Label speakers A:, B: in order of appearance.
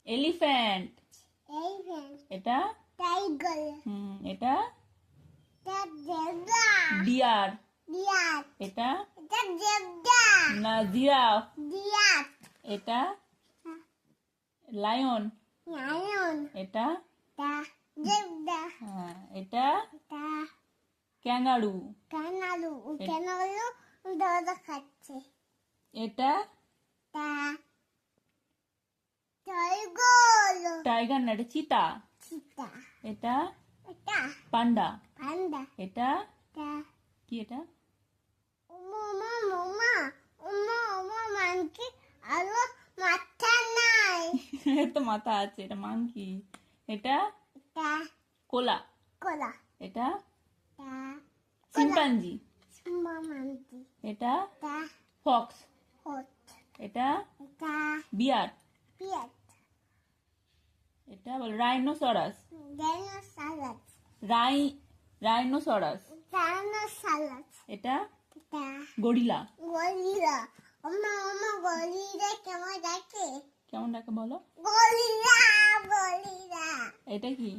A: Elephant.
B: elephant,
A: এটা
B: tiger,
A: এটা
B: zebra,
A: deer.
B: deer,
A: এটা
B: zebra,
A: না জিরাফ।
B: deer,
A: এটা লায়ন।
B: lion,
A: এটা
B: zebra,
A: এটা ক্যাঙ্গারু।
B: kangaroo, kangaroo দৌড় খাচ্ছে,
A: এটা
B: tiger,
A: টাইগার না, এটা চিতা।
B: cheetah,
A: এটা
B: এটা
A: পান্ডা।
B: panda,
A: এটা
B: এটা
A: কি? এটা
B: মানকি আরো মাথা নাই,
A: এর তো মাথা আছে। এটা মাংকি। এটা
B: এটা
A: কোলা।
B: কোলা,
A: এটা
B: এটা
A: চিম্পাঞ্জি।
B: মানকি,
A: এটা
B: এটা
A: ফক্স।
B: হট,
A: এটা
B: এটা
A: বিয়ার।
B: পিয়াট,
A: এটা বল রাইনোসরাস।
B: Dinosaurs,
A: rhinoceros.
B: ডাইনোসরাস,
A: এটা
B: এটা
A: গরিলা।
B: গরিলা, গরিলা কেমন দেখে,
A: কেমন ডাকে বলো?
B: গরিলা, গরিলা,
A: এটা কি?